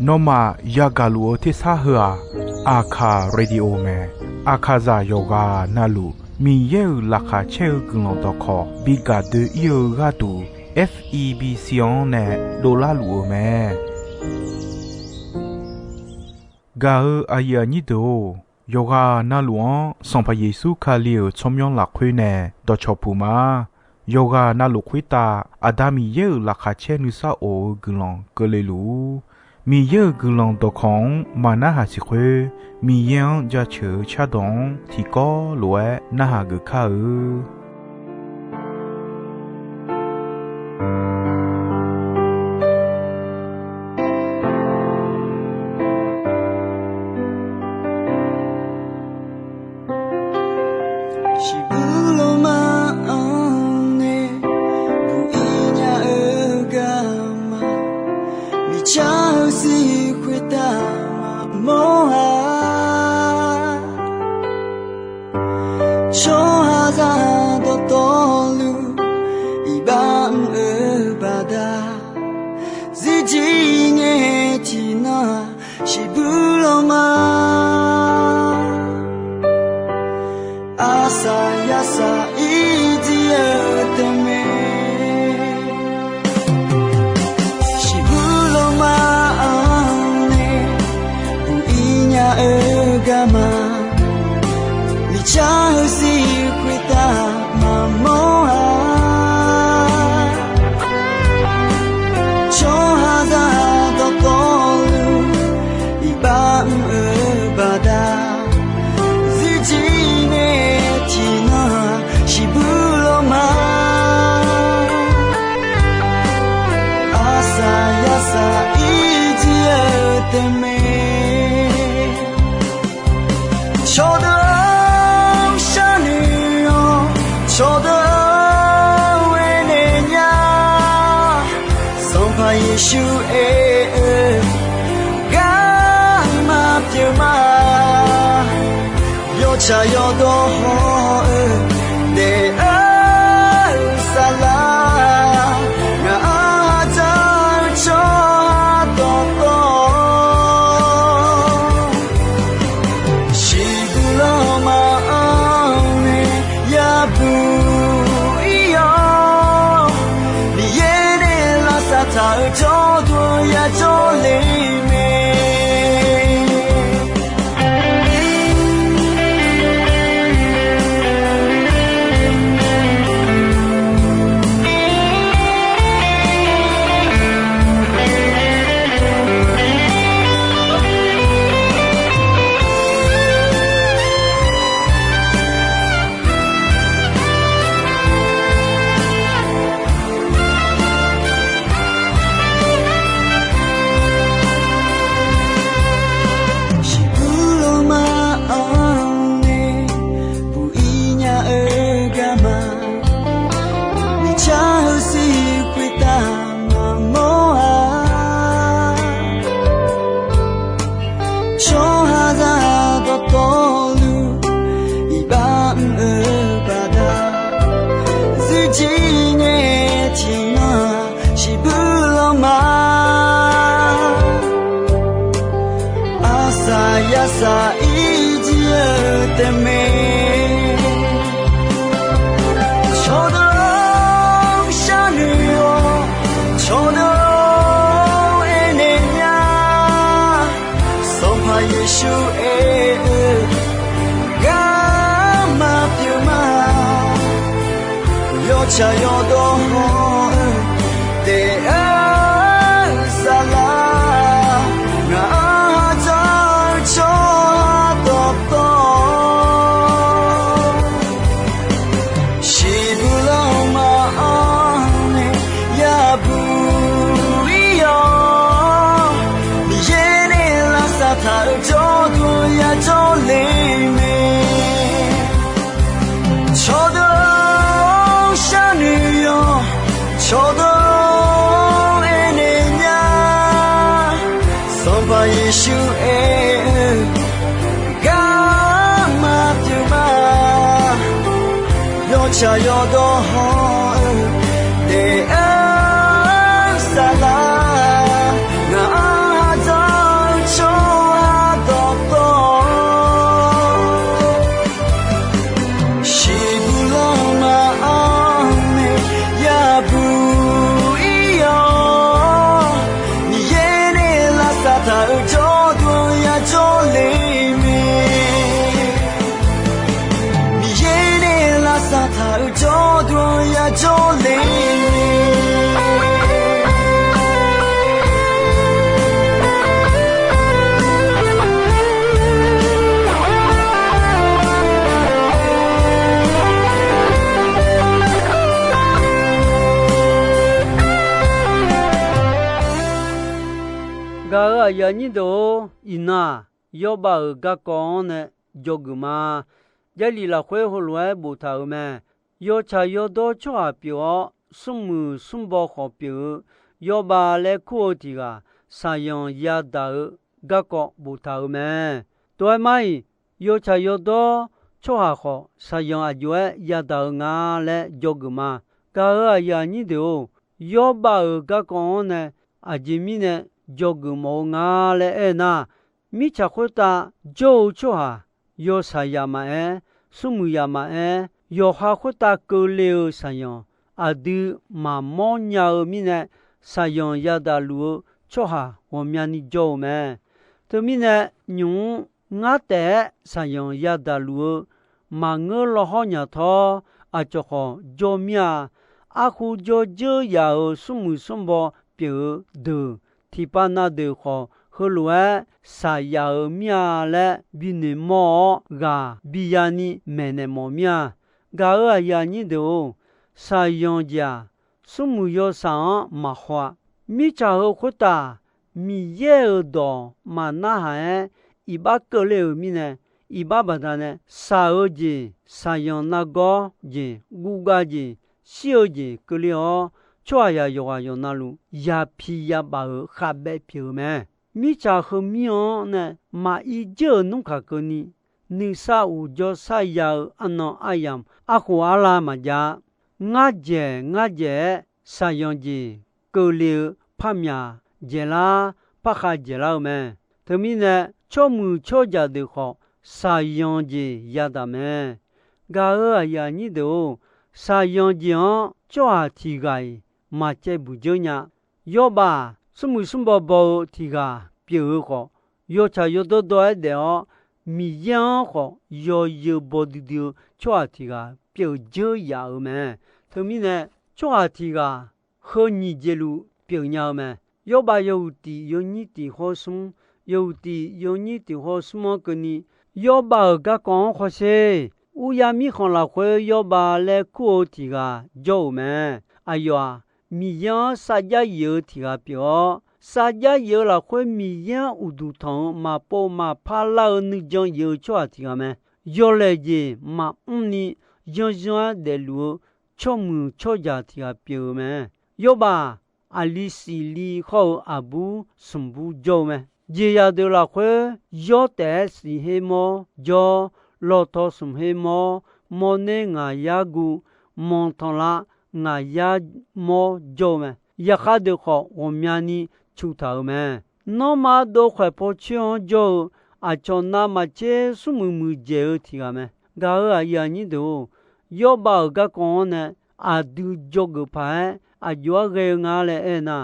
นอมายากาลูที่ซาหัวอาคาเรดิโอเมอาคาซาโยกานาลูมีเยอลักาเชลกุลตอคอบิกาเดเยกาตู FEB ซิออนเนโดลาลูเมกาอายานิโดโยกานาลูอันสัมพเยซูคาเลียวชมยองลักคุยเนดอชอปูมาโยกานาลูคุยตาอาดามีเยอลักาเชนุซาโอกุลองกเลลูมีเยอะกุลองตอของมานาหาสิเควมียังจะเฉอชาดงที่ก็หลวยนาหากึข้าชิบุโลมาอันเนบุอิญาเอกามามิจาสิคุยตามาโมหะโชหะซาโตโตลูอิบังเอบาดาซิจิเงจินาชิบุโลมาAsa yasa idiye teme Shibulo ma ane Buinya egama Lichahusi kwita mamoha Chohaza totolu Ibam ebada Shibulo ma Asa yasa idiye teme Chodo shani yo Chodo enenya Sompa Yeshu Gama pyuma Yocha yodo De sala na ata cho to Shibulo ma ane ya bu iyo Ni yene la sa ta cho do ya cho le me Yasa idiye teme Chodo shani yo Chodo enenya Sompa Yeshu Gama pyuma Yocha yodo De sala Shibulo ma ane ya bu iyo Ni yene la sa ta jo do ya jo le me Chodo shani yo Chodo enenya Sompa Yeshu Gama pyuma Yocha yodo De sala Gara yani do ina yoba ga kon ne jogma jali la khwe holwa bu ta me yo cha yo do chwa pyo sumu sumbo kho pyo yoba le ko ti ga sayon ya da ga ko bu ta me to mai yo cha yo do chwa kho sayon a jwe ya da nga le jogma gara yani do yoba ga kon ne a jimi ne jogmo nga le na mi cha khota jo choha yo sayama sumu yama yo ha khota ko le sayon adu ma mo nya mi ne sayon ya da lu choha wo mya ni jo me to mi ne nyu nga te sayon ya da lu ma ngo lo ho nya tho a cho kho jo mya a khu jo jo ya sumu sumbo pyo de tipa na de kho hulwa sa ya mya le bi ne mo ga bi ya ni me ne mo mya ga ya ni de sa yon ja sumu yo sa ma hwa mi cha ho khuta mi ye do ma na ha i ba ko le mi ne i ba ba da ne sa o ji sa yon na go ji gu ga ji si o ji ko le o chwa ya yo ga yo na lu ya phi ya ba kha be phi me mi cha ho mi o ne ma i je nu kha ko ni sa u jo sa ya ano ayam a khu ala ma ja nga je sa yon ji ko le pha mya je la pa kha je la me to mi ne cho mu cho ja de kho sa yon ji ya da me ga ya ni do sa yon ji o cho a ti gai ma che bu jo nya yo ba sumu sumbo bo ti ga pyo ko yo cha yo do de o mi yan ko yo bo di cho a ti ga pyo jo ya me to mi ne cho a ti ga ho ni je lu pyo nya me yo ba yo ti yo ni ti ho sum yo ti yo ni ti ho sum ko ni yo ba ga kon kho se u ya mi khon la khwe yo ba le ku ti ga jo me ayo mi yan sa ja yo ti ga pyo sa ja yo la khwe mi yan u du thong ma po ma pha la ni jong yo cho ti ga me yo le ji ma ni yo de lu cho mu cho ja ti ga pyo me yo ba ali si li kho abu sum bu jo me je ya de la khwe yo te si he mo jo lo to sum he mo ne nga ya gu mon ton la nga ya mo jo me ya kha de kho o mya ni chu ta me no ma do khwe po chion jo a chon na ma che su mu je ti ga me ga ya ni do yo ba ga kon ne a du jo gu pa a yo ge nga le na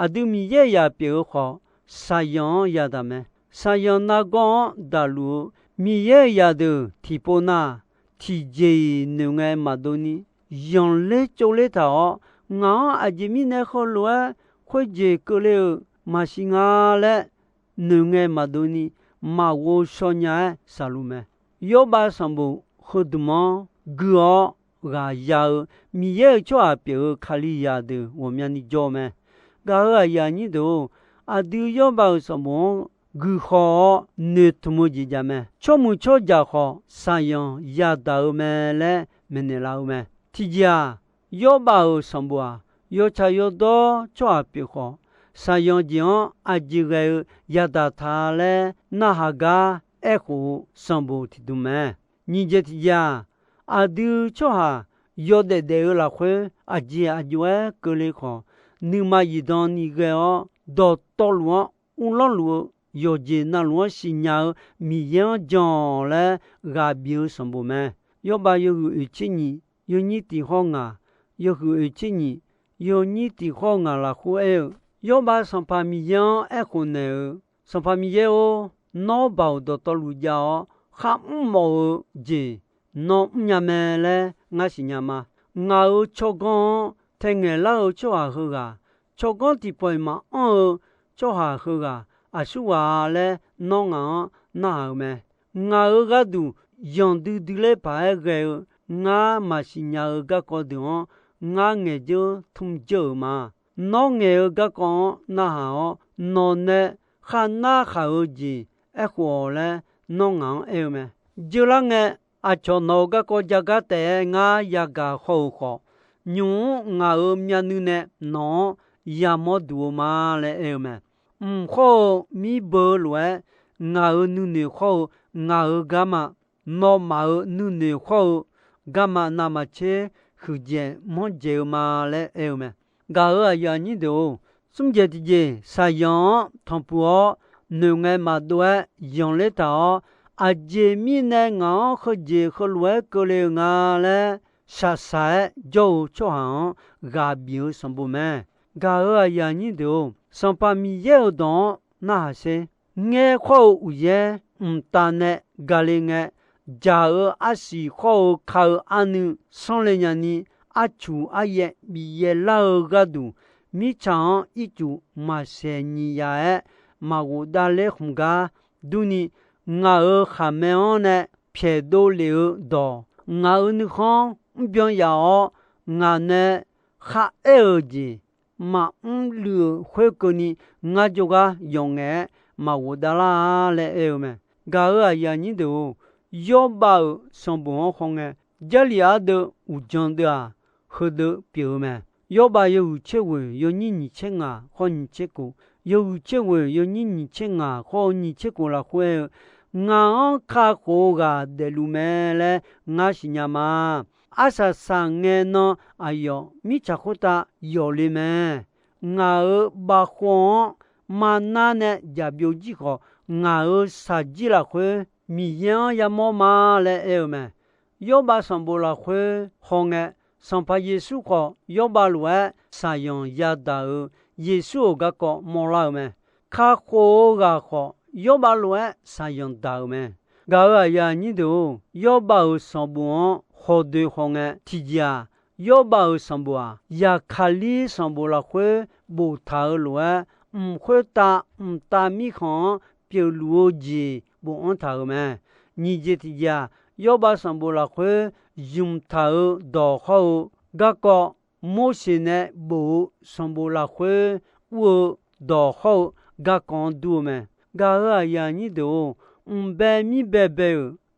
a du mi ye ya pyo kho sa yon ya da me sa yon na gon da lu mi ye ya de ti po na ti je nu nge ma do ni yon le cho le ta o nga a ji mi ne kho lo khwe je ko le ma si nga le nu nge ma do ni ma wo so nya sa lu me yo ba sam bu khud mo gu o ga ya mi ye cho a pyo khali ya de wo mya ni jo me ga ya ni do a du yo ba sam mo gu kho ne tu mo ji ja me cho mu cho ja kho sa yon ya da me le me ne la me ti ja yo ba sam bo yo cha yo do cho a pyo kho sa yon ji on a ji ge ya da tha le na ha ga e khu sam bo ti du me ni je ti ja a du cho ha yo de la khwe a ji a jwe ko le kho ni ma yi don ni ge o do to lu un lo lu yo je na lu si nya mi yan jon le ga bi sam bo me yo ba yo u chi ni yo ni ti ho nga yo hu chi ni yo ni ti ho nga la khu yo ba sam pa mi yan e khu ne sam pa mi ye o no ba do to lu ja o kha mo je no nya me le nga si nya ma nga o cho gon te nge la o cho a hu ga cho gon ti po ma o cho ha hu ga a su wa le no nga na me nga o ga du yon du le pa ge nga ma si nya ga ko du nga nge jo thum jo ma no nge ga ko na ha o no ne 汉那哈尔吉爱活嘞弄昂爱咩？就那个啊，从那个国家个带俺一个好好，用俺面对呢，孬也没多嘛嘞爱咩？好米不乱，俺努力好，俺干嘛？那么努力好，干嘛那么切？后见没见嘛嘞爱咩？俺也你都。some节的节，啥样同步农业嘛多，用来到啊节米呢，俺和节和乱过来俺嘞，啥啥就行，俺没什么嘛，俺也你都上把米要当那些，爱好无业，但呢，俺嘞爱，假如啊是好靠安尼上来年呢，啊出啊也米也老个多。米长一组马些尼亚诶，马古达勒红噶，都尼俺还没安呢，偏多留到俺你看，边要俺呢还儿子，马留回过你，俺就个用诶，马古达拉勒诶么？俺也你都要把上班红诶，家里阿都有讲的啊，好多表么？要把有切位有你切啊，和你切过；有切位有你切啊，和你切过了会。俺看好个的路面嘞，俺是伢嘛。阿啥三年呢？哎呦，米吃好大有里面。俺把黄马那呢也标记好，俺啥子了会米样也没嘛嘞哎么？要把上不了会好个。上把耶稣个要把路哎，啥样也打耶稣个个莫老么？看好个好要把路哎，啥样打么？个呀你都要把上不好对好个提家，要把上不啊，也看里上不了会不打路哎，会打米行表路子不按打么？你这提家要把上不了会。用头到后，个个某些呢不上不了会，我到后个讲多么？个呀你都百米百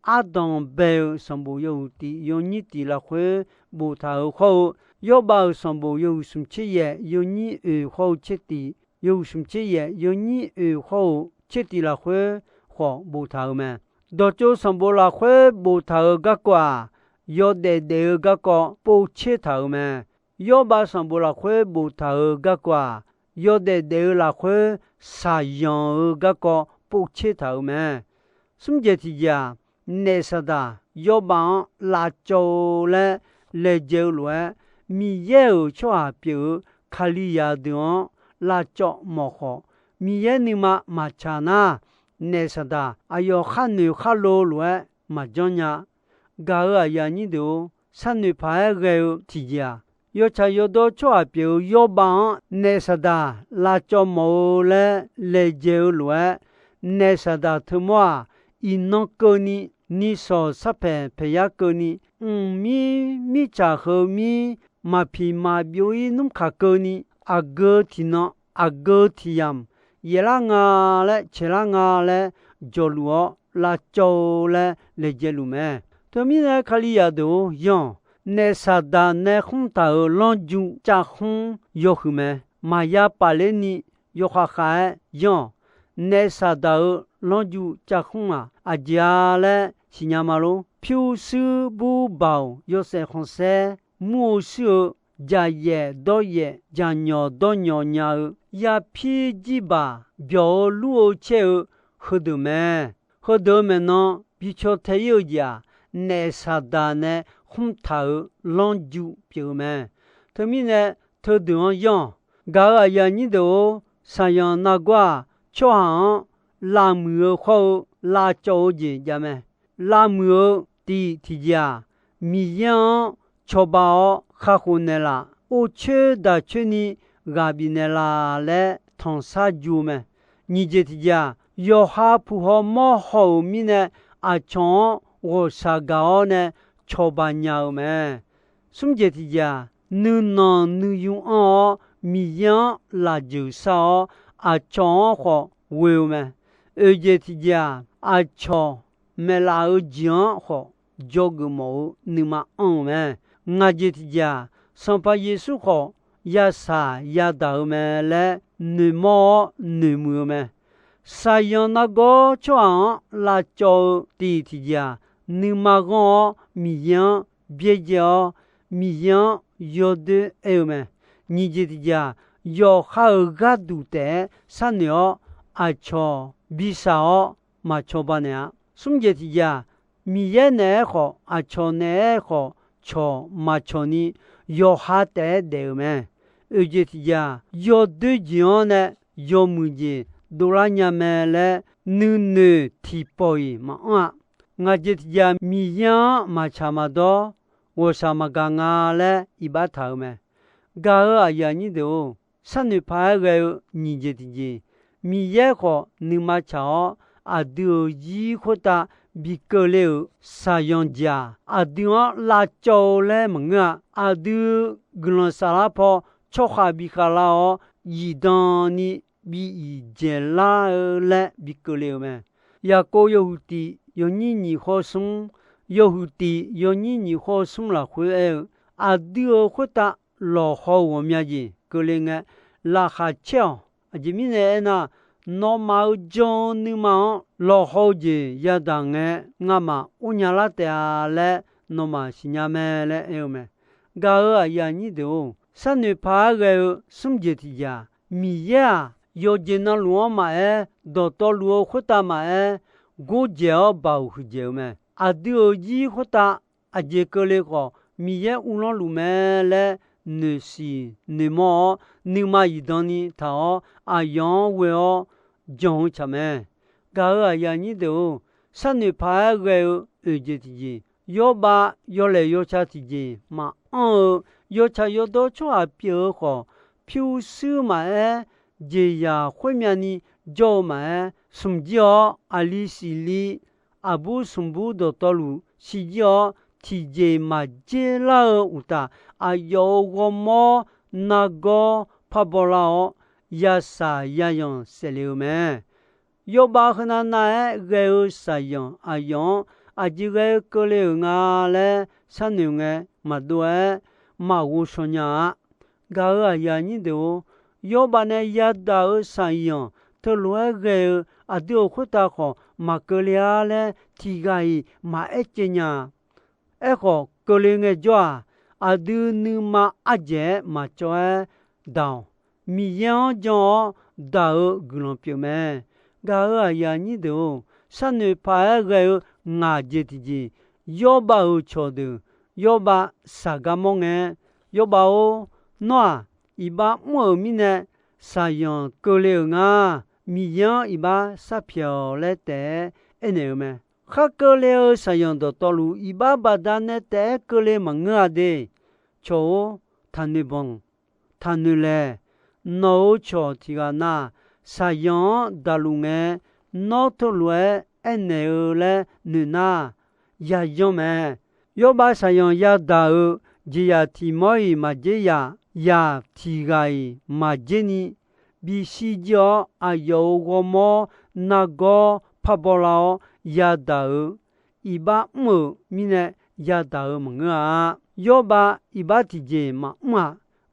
阿当百上不有的，有你的了会不头后，要把上不有什么企业，有你后切的，有什么企业，有你后切的了会或不头么？到就上不了会不头个个。要得个个不切头么？要把上不了会不头个个，要得了会啥样个个不切头么？什么节体呀？那啥的，要把辣椒嘞来椒来，米油吃啊表，卡里亚的辣椒莫好，米油你嘛吃呐？那啥的，哎呦，喊你喊罗来嘛讲呀？个呀你都三女排个体家，要吃要多吃啊表，要帮那啥的辣椒毛嘞来椒来，那啥的他妈一弄个你说啥培养个米吃后米马皮马表一弄卡个啊个体呢啊个体样，也让啊嘞吃让啊嘞就路辣椒嘞来椒路咩？他们呢，卡里亚都用那啥的那红豆浪珠加红有后面，马亚巴勒尼有花海用那啥的浪珠加红啊，阿家嘞新亚马路，漂色不包有些红色，木色加叶到叶加鸟到鸟鸟，也皮几把表路切喝多没呢，比较太有家。那啥的呢？红头浪珠表面，他们呢头都样，个呀你都三样那个，就像拉木好拉椒子家么？拉木的提家，米样吃饱还好呢啦，我吃的吃你阿比呢啦嘞，汤啥酒么？你这提家要哈不好冇好米呢？啊抢。我啥搞呢？吃吧鸟么？什么节体呀？你用米样辣椒烧啊，酱好为我们而且提家阿乔没拉尔讲好叫个毛你们们我这提家上把耶稣好也啥也到们来你毛你们们啥样那个床拉叫地提家你们个米样别叫米样有的哎们你这提家要好个度的三鸟阿乔比啥嘛乔巴呢送这提家米也呢好阿乔呢好乔嘛乔呢要好的对们而且提家要对讲呢要么子多拉伢们来努提包伊嘛我这提家米样嘛差不多我什么干啊嘞一把头们嘎儿呀你都三女排个你这提家米也好你嘛差啊都一块大比个了啥样家啊都拉椒嘞么啊都格朗沙拉泡炒哈比卡拉哦一当你比以前拉嘞比个了么呀个有的有你好送有的有你好送了回来啊都会打老好我们的个了个拉哈巧啊这面呢那那毛将你嘛老好的也当个我嘛我伢拉的嘞那么是伢们嘞有么嘎儿呀你都三女爬个送这提家米呀有见那罗马到罗会打嘛我叫保护叫么啊都一会打啊这个嘞个米呀乌拉路么嘞你是你嘛你嘛一当你他啊养为哦讲什么嘎儿呀你都三女爬个这提家要把要来要下提家嘛要查要到处啊表好表示嘛这呀后面呢叫嘛什叫啊里西里啊不什不到道路是叫提着嘛这啦乌达啊有我么那个帕布拉哦呀啥呀样色流么要把和那个啥样啊样啊这个个流啊嘞三牛个嘛多嘛我说呀嘎儿呀你都要把那呀到啥样都罗个啊都会打好嘛个了嘞提个嘛一件呀好个了个叫啊都你嘛阿姐嘛叫到米样叫到个龙表面嘎儿呀你都三女排个俺这的要把我瞧的要把啥个梦要把我那一把莫名的啥样个了啊米样一把啥漂来的那么哈个了啥样的道路一把把单的的个了么的瞧他那帮他那嘞那瞧提个那啥样道路那头路那嘞你那呀样么要把啥样呀到这呀提毛伊嘛这呀提个嘛这呢比西叫啊有我么那个帕布拉呀到一把么米呢呀到么要把一把提着嘛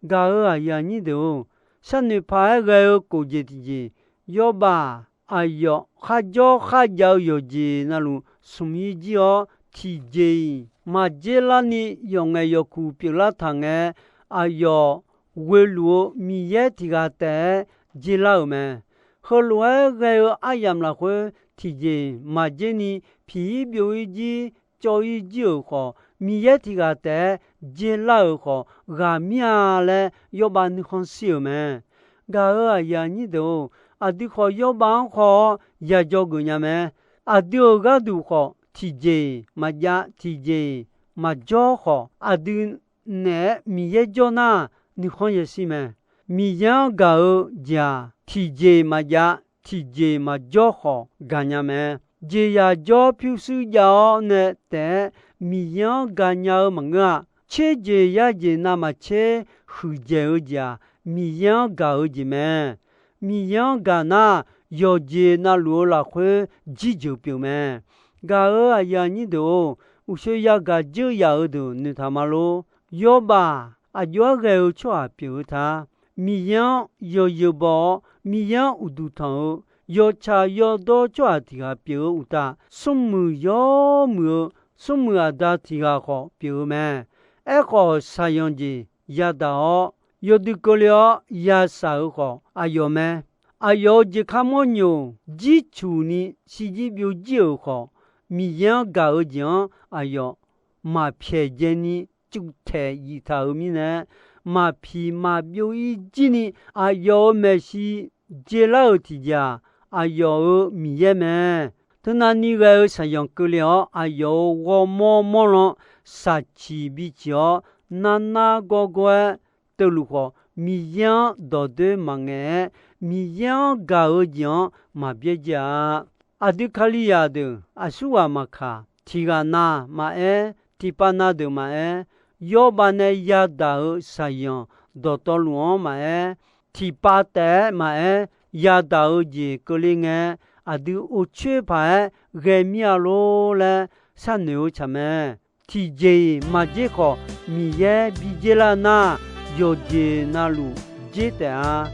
嘎儿呀你都三女排个过节提着要把哎哟哈叫有节那路什么叫提着嘛这啦呢用要苦表啦汤哎哟为路米也提个的这老么后来个阿阳啦会提着嘛这呢皮表一只叫一只好米也提个的这老好个米嘞要把你看小么个儿呀你都啊的好要把好也叫个伢么啊的个都好提着嘛呀提着嘛叫好啊的呢米也叫那你看也是么米样个呀提着嘛呀提着嘛叫好个伢么这呀叫表示要呢的米样个伢么切这呀这那么切后脚家米样个子么米样噶那要接那罗拉会急救表面，噶啊呀你都，我说呀噶就要都你他妈咯，要吧啊要个错啊表他，米样要有包，米样有都汤，要查要多错啊提个表有他，什么要么什么啊da提个好表面，哎个啥样子呀da哦。有的个了也少好，啊有咩？啊有就看么牛，基础呢是只表就好，米样搞讲，啊有马偏见呢就太一头米呢，马皮马表一斤呢，啊有咩是接老提家，啊有米也咩？等那你个啥样个了，啊有我么了，杀气比较，那个。都如何米样到的忙哎，米样搞讲嘛别讲，阿对卡里亚的阿苏瓦嘛卡，提个那嘛哎，提巴那的嘛哎，要把那亚达啥样到到路嘛哎，提巴的嘛哎，亚达的个零哎，阿对乌切牌个米亚罗嘞，啥牛吃咩？提杰嘛杰个米耶比杰拉那。有接那路接的啊。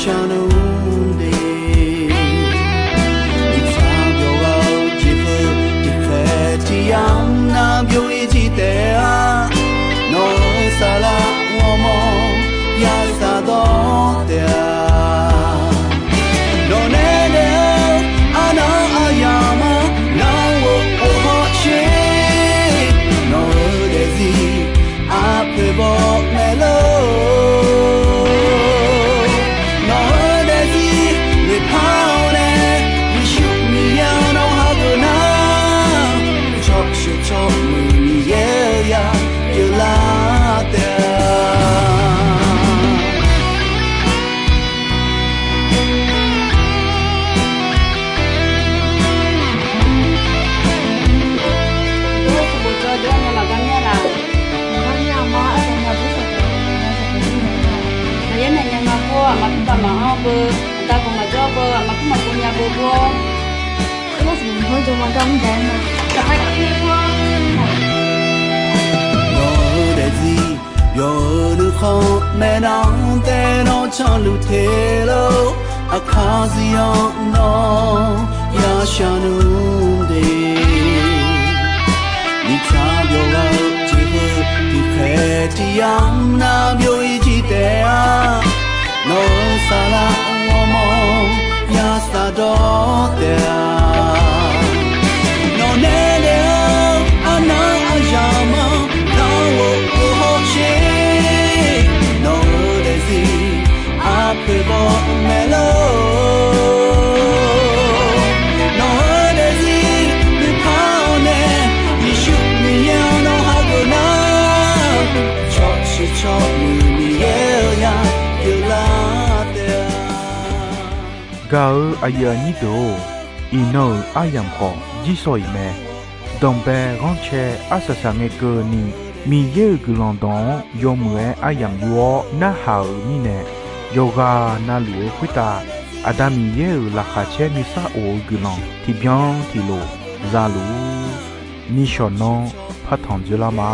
想弄的，你差不多几分的黑天阳那有一记得啊，那啥啦我们也啥都的。ta cũng mà cho bơ mà cũng mà cùng nhà bơ bơ cái là mình hơi cho mà đông đen mà cả hai cái này qua yo để gì yo được không mẹ nắng té nó cho lưu thế lâu à khá gì nó ya shanu de ni ta yo la chỉ hơi thì khẽ thì am na yo ý chỉ té no sala womo ya sa do te no ne le ana ayama na wo ho che no de si a pe bo melo no de si mi paone ni shu mi ya no ha go na cho shi cho mi ye ya gao aya ni do ino ayam kho ji soi me dong be gon che asasa nge ko ni mi ye gulon don yo mue ayam yo na ha ni ne yoga na lu kwita adami ye la kha che mi sa o gulon ti bien ti lo za lu ni shono phathon jula ma